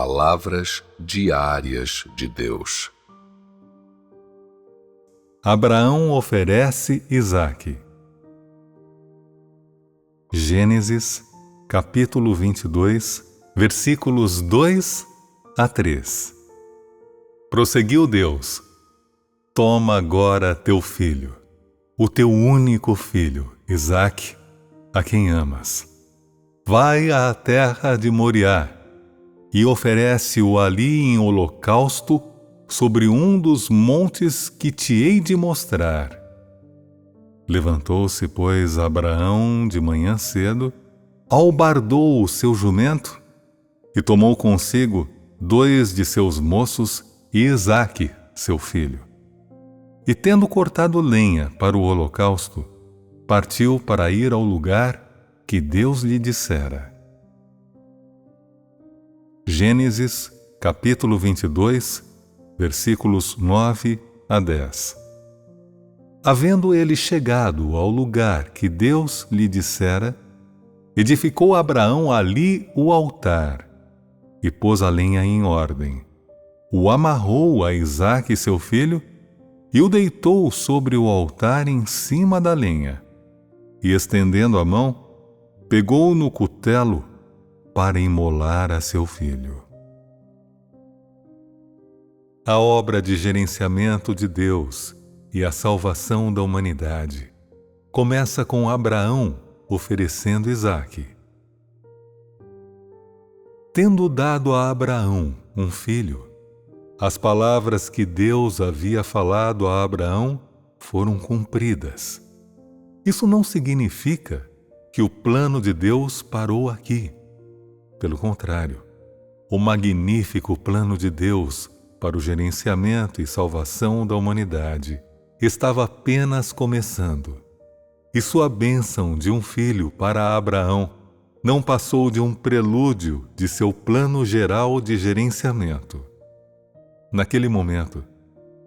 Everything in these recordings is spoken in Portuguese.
palavras diárias de Deus. Abraão oferece Isaque. Gênesis, capítulo 22, versículos 2 a 3. Prosseguiu Deus: Toma agora teu filho, o teu único filho, Isaque, a quem amas. Vai à terra de Moriá e oferece-o ali em holocausto sobre um dos montes que te hei de mostrar. Levantou-se, pois, Abraão de manhã cedo, albardou o seu jumento e tomou consigo 2 de seus moços e Isaque, seu filho. E tendo cortado lenha para o holocausto, partiu para ir ao lugar que Deus lhe dissera. Gênesis, capítulo 22, versículos 9 a 10. Havendo ele chegado ao lugar que Deus lhe dissera, edificou Abraão ali o altar e pôs a lenha em ordem. O amarrou a Isaque seu filho e o deitou sobre o altar em cima da lenha. E estendendo a mão, pegou no cutelo para imolar a seu filho. A obra de gerenciamento de Deus e a salvação da humanidade começa com Abraão oferecendo Isaque. Tendo dado a Abraão um filho, as palavras que Deus havia falado a Abraão foram cumpridas. Isso não significa que o plano de Deus parou aqui. Pelo contrário, o magnífico plano de Deus para o gerenciamento e salvação da humanidade estava apenas começando. E sua bênção de um filho para Abraão não passou de um prelúdio de seu plano geral de gerenciamento. Naquele momento,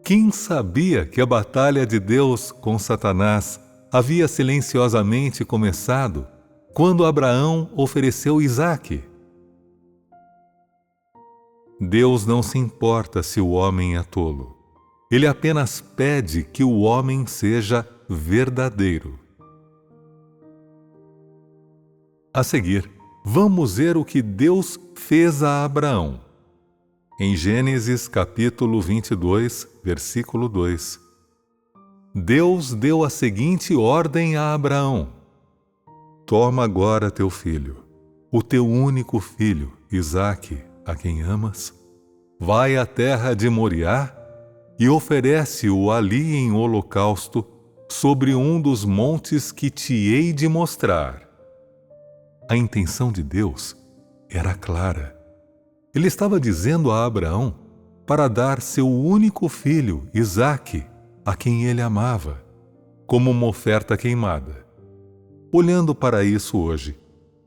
quem sabia que a batalha de Deus com Satanás havia silenciosamente começado quando Abraão ofereceu Isaque? Deus não se importa se o homem é tolo. Ele apenas pede que o homem seja verdadeiro. A seguir, vamos ver o que Deus fez a Abraão. Em Gênesis capítulo 22, versículo 2. Deus deu a seguinte ordem a Abraão: Toma agora teu filho, o teu único filho, Isaque, a quem amas, vai à terra de Moriá e oferece-o ali em holocausto sobre um dos montes que te hei de mostrar. A intenção de Deus era clara. Ele estava dizendo a Abraão para dar seu único filho, Isaque, a quem ele amava, como uma oferta queimada. Olhando para isso hoje,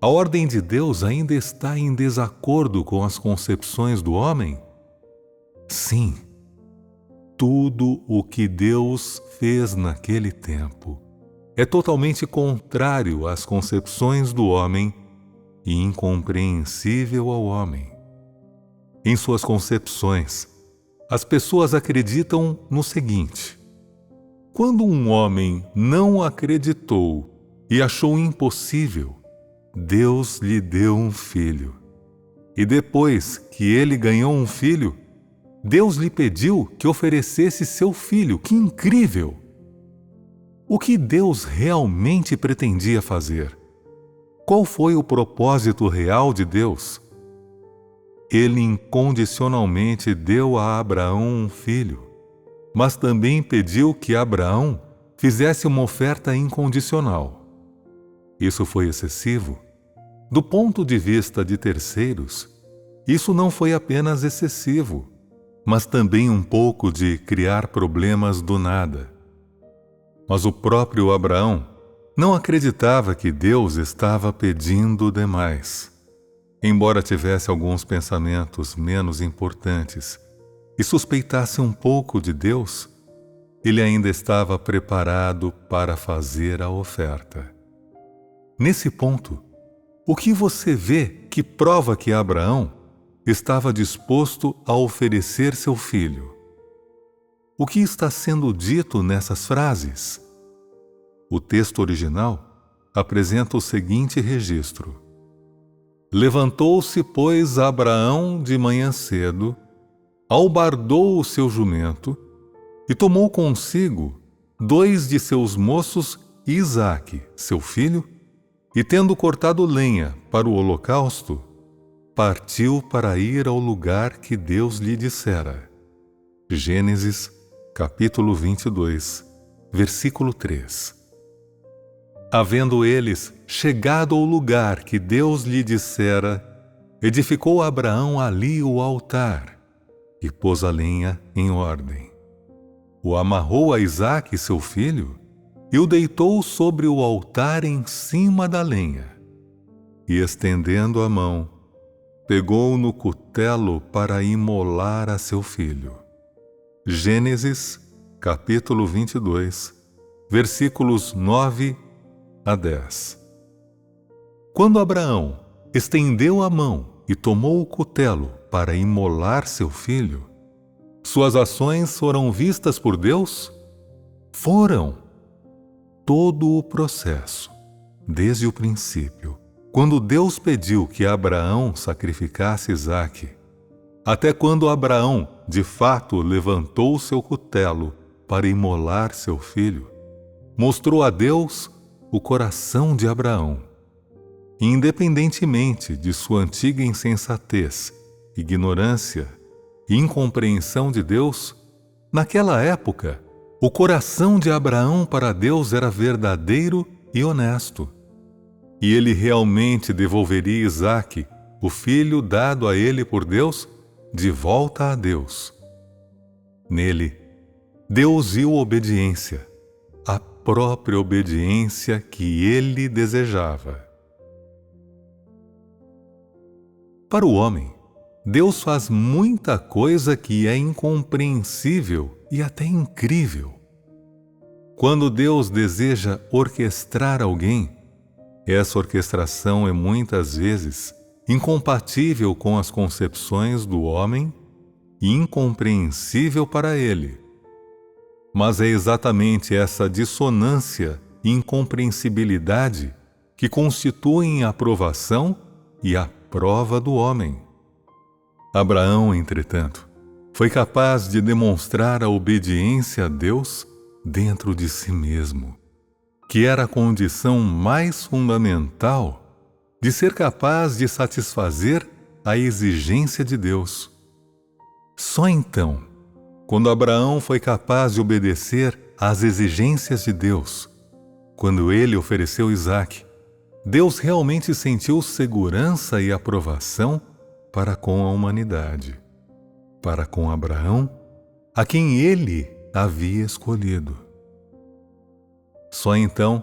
a ordem de Deus ainda está em desacordo com as concepções do homem? Sim. Tudo o que Deus fez naquele tempo é totalmente contrário às concepções do homem e incompreensível ao homem. Em suas concepções, as pessoas acreditam no seguinte: quando um homem não acreditou e achou impossível, Deus lhe deu um filho. E depois que ele ganhou um filho, Deus lhe pediu que oferecesse seu filho. Que incrível! O que Deus realmente pretendia fazer? Qual foi o propósito real de Deus? Ele incondicionalmente deu a Abraão um filho, mas também pediu que Abraão fizesse uma oferta incondicional. Isso foi excessivo? Do ponto de vista de terceiros, isso não foi apenas excessivo, mas também um pouco de criar problemas do nada. Mas o próprio Abraão não acreditava que Deus estava pedindo demais. Embora tivesse alguns pensamentos menos importantes e suspeitasse um pouco de Deus, ele ainda estava preparado para fazer a oferta. Nesse ponto, o que você vê que prova que Abraão estava disposto a oferecer seu filho. O que está sendo dito nessas frases? O texto original apresenta o seguinte registro: Levantou-se, pois, Abraão de manhã cedo, albardou o seu jumento e tomou consigo 2 de seus moços e Isaque, seu filho, e tendo cortado lenha para o holocausto, partiu para ir ao lugar que Deus lhe dissera. Gênesis, capítulo 22, versículo 3. Havendo eles chegado ao lugar que Deus lhe dissera, edificou Abraão ali o altar e pôs a lenha em ordem. O amarrou a Isaque, seu filho, e o deitou sobre o altar em cima da lenha. E estendendo a mão, pegou no cutelo para imolar a seu filho. Gênesis, capítulo 22, versículos 9 a 10. Quando Abraão estendeu a mão e tomou o cutelo para imolar seu filho, suas ações foram vistas por Deus? Foram. Todo o processo, desde o princípio, quando Deus pediu que Abraão sacrificasse Isaque, até quando Abraão, de fato, levantou seu cutelo para imolar seu filho, mostrou a Deus o coração de Abraão. Independentemente de sua antiga insensatez, ignorância e incompreensão de Deus, naquela época, o coração de Abraão para Deus era verdadeiro e honesto. E ele realmente devolveria Isaque, o filho dado a ele por Deus, de volta a Deus. Nele, Deus viu obediência, a própria obediência que ele desejava. Para o homem, Deus faz muita coisa que é incompreensível e até incrível. Quando Deus deseja orquestrar alguém, essa orquestração é muitas vezes incompatível com as concepções do homem e incompreensível para ele. Mas é exatamente essa dissonância e incompreensibilidade que constituem a aprovação e a prova do homem. Abraão, entretanto, foi capaz de demonstrar a obediência a Deus dentro de si mesmo, que era a condição mais fundamental de ser capaz de satisfazer a exigência de Deus. Só então, quando Abraão foi capaz de obedecer às exigências de Deus, quando ele ofereceu Isaque, Deus realmente sentiu segurança e aprovação para com a humanidade, para com Abraão, a quem ele havia escolhido. Só então,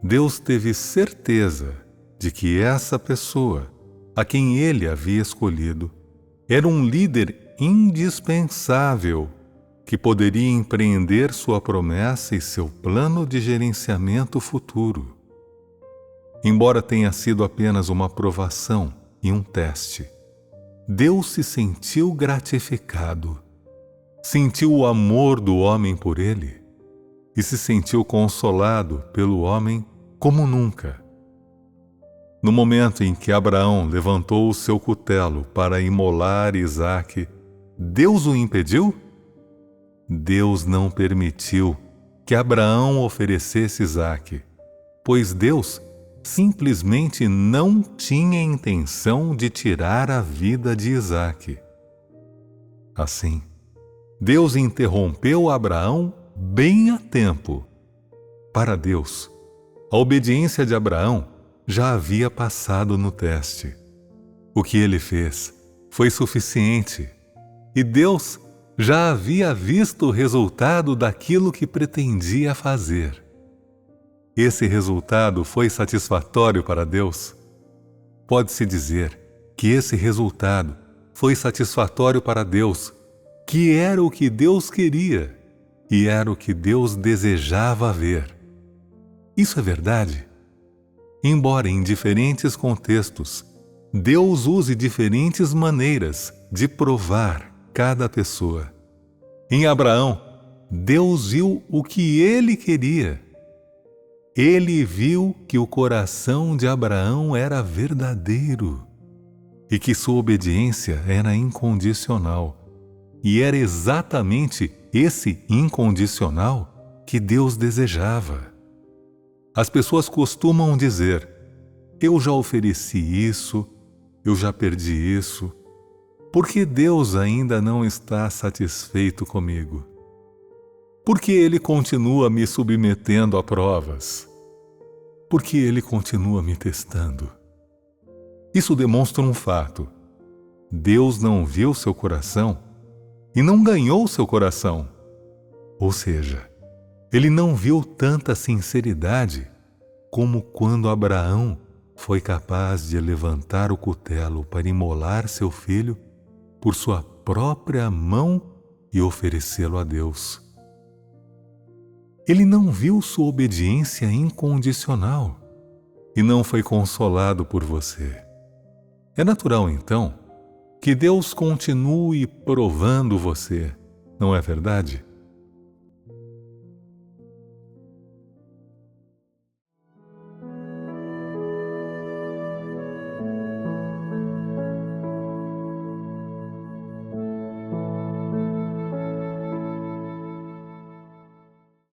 Deus teve certeza de que essa pessoa, a quem ele havia escolhido, era um líder indispensável que poderia empreender sua promessa e seu plano de gerenciamento futuro. Embora tenha sido apenas uma provação e um teste, Deus se sentiu gratificado, sentiu o amor do homem por ele e se sentiu consolado pelo homem como nunca. No momento em que Abraão levantou o seu cutelo para imolar Isaque, Deus o impediu? Deus não permitiu que Abraão oferecesse Isaque, pois Deus simplesmente não tinha intenção de tirar a vida de Isaque. Assim, Deus interrompeu Abraão bem a tempo. Para Deus, a obediência de Abraão já havia passado no teste. O que ele fez foi suficiente, e Deus já havia visto o resultado daquilo que pretendia fazer. Esse resultado foi satisfatório para Deus? Pode-se dizer que esse resultado foi satisfatório para Deus, que era o que Deus queria e era o que Deus desejava ver. Isso é verdade? Embora em diferentes contextos, Deus use diferentes maneiras de provar cada pessoa. Em Abraão, Deus viu o que ele queria. Ele viu que o coração de Abraão era verdadeiro e que sua obediência era incondicional. E era exatamente esse incondicional que Deus desejava. As pessoas costumam dizer: eu já ofereci isso, eu já perdi isso. Por que Deus ainda não está satisfeito comigo? Por que Ele continua me submetendo a provas? Por que Ele continua me testando? Isso demonstra um fato. Deus não viu seu coração e não ganhou seu coração. Ou seja, Ele não viu tanta sinceridade como quando Abraão foi capaz de levantar o cutelo para imolar seu filho por sua própria mão e oferecê-lo a Deus. Ele não viu sua obediência incondicional e não foi consolado por você. É natural, então, que Deus continue provando você, não é verdade?